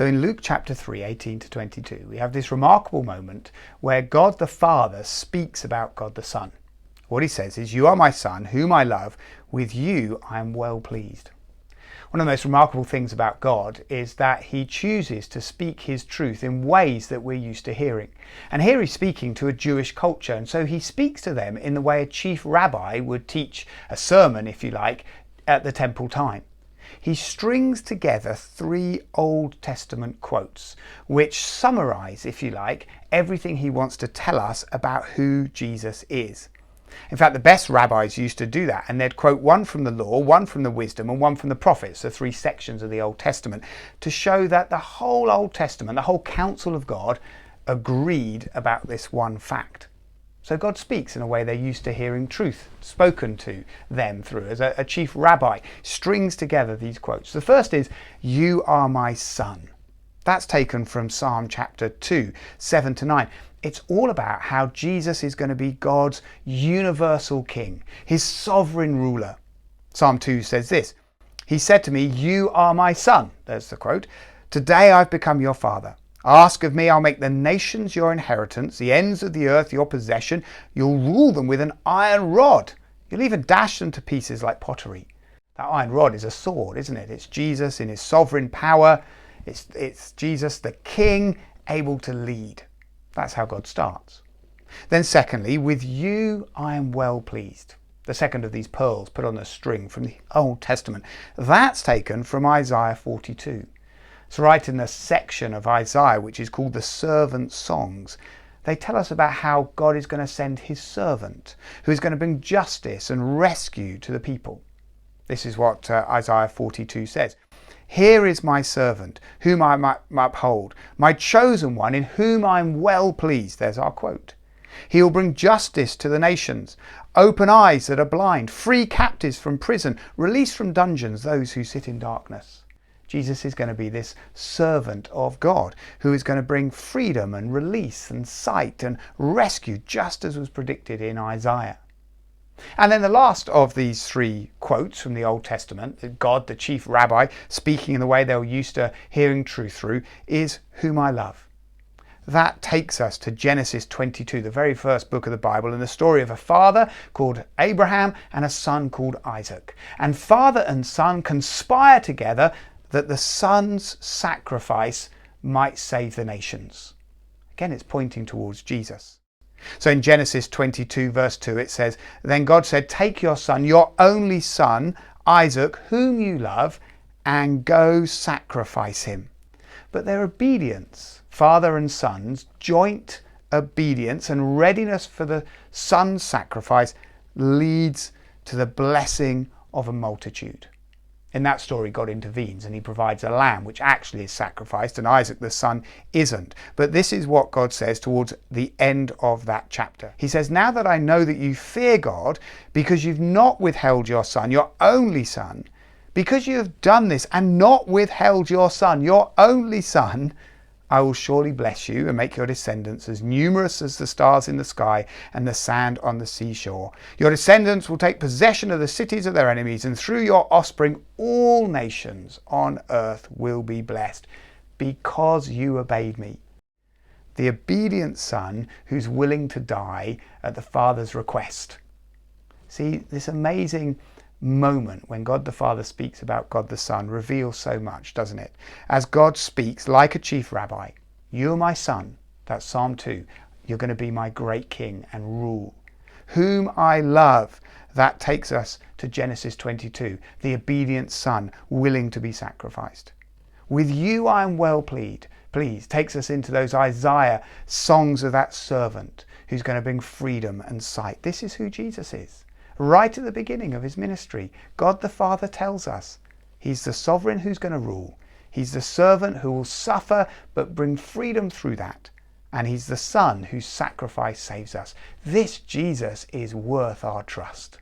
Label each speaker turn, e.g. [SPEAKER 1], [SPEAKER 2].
[SPEAKER 1] So in Luke chapter 3, 18 to 22, we have this remarkable moment where God the Father speaks about God the Son. What he says is, "You are my Son, whom I love. With you I am well pleased." One of the most remarkable things about God is that he chooses to speak his truth in ways that we're used to hearing. And here he's speaking to a Jewish culture, and so he speaks to them in the way a chief rabbi would teach a sermon, if you like, at the temple time. He strings together 3 Old Testament quotes, which summarize, if you like, everything he wants to tell us about who Jesus is. In fact, the best rabbis used to do that, and they'd quote one from the law, one from the wisdom, and one from the prophets, the 3 sections of the Old Testament, to show that the whole Old Testament, the whole counsel of God, agreed about this one fact. So God speaks in a way they're used to hearing truth spoken to them through. As a chief rabbi strings together these quotes. The first is, "You are my son." That's taken from Psalm chapter 2, 7 to 9. It's all about how Jesus is going to be God's universal king, his sovereign ruler. Psalm 2 says this, "He said to me, 'You are my son.'" There's the quote. "Today I've become your father. Ask of me, I'll make the nations your inheritance, the ends of the earth your possession. You'll rule them with an iron rod. You'll even dash them to pieces like pottery." That iron rod is a sword, isn't it? It's Jesus in his sovereign power. It's Jesus, the king, able to lead. That's how God starts. Then secondly, "With you I am well pleased." The second of these pearls put on a string from the Old Testament. That's taken from Isaiah 42. It's right in the section of Isaiah which is called the Servant Songs. They tell us about how God is going to send his servant, who is going to bring justice and rescue to the people. This is what Isaiah 42 says. "Here is my servant, whom I might uphold, my chosen one, in whom I am well pleased." There's our quote. "He will bring justice to the nations, open eyes that are blind, free captives from prison, release from dungeons those who sit in darkness." Jesus is going to be this servant of God who is going to bring freedom and release and sight and rescue, just as was predicted in Isaiah. And then the last of these 3 quotes from the Old Testament, God, the chief rabbi, speaking in the way they were used to hearing truth through, is "Whom I love." That takes us to Genesis 22, the very first book of the Bible, and the story of a father called Abraham and a son called Isaac. And father and son conspire together that the son's sacrifice might save the nations. Again, it's pointing towards Jesus. So in Genesis 22 verse 2 it says, "Then God said, 'Take your son, your only son, Isaac, whom you love, and go sacrifice him.'" But their obedience, father and son's joint obedience and readiness for the son's sacrifice, leads to the blessing of a multitude. In that story, God intervenes and he provides a lamb which actually is sacrificed, and Isaac the son isn't. But this is what God says towards the end of that chapter. He says, "Now that I know that you fear God, because you've not withheld your son, your only son, because you have done this and not withheld your son, your only son, I will surely bless you and make your descendants as numerous as the stars in the sky and the sand on the seashore. Your descendants will take possession of the cities of their enemies, and through your offspring all nations on earth will be blessed, because you obeyed me." The obedient son who's willing to die at the Father's request. See, this amazing moment when God the Father speaks about God the Son reveals so much, doesn't it? As God speaks like a chief rabbi, "You are my son," that's Psalm 2, "You're going to be my great king and rule. Whom I love," that takes us to Genesis 22, the obedient son willing to be sacrificed. "With you I am well pleased," takes us into those Isaiah songs of that servant who's going to bring freedom and sight. This is who Jesus is. Right at the beginning of his ministry, God the Father tells us he's the sovereign who's going to rule. He's the servant who will suffer but bring freedom through that. And he's the son whose sacrifice saves us. This Jesus is worth our trust.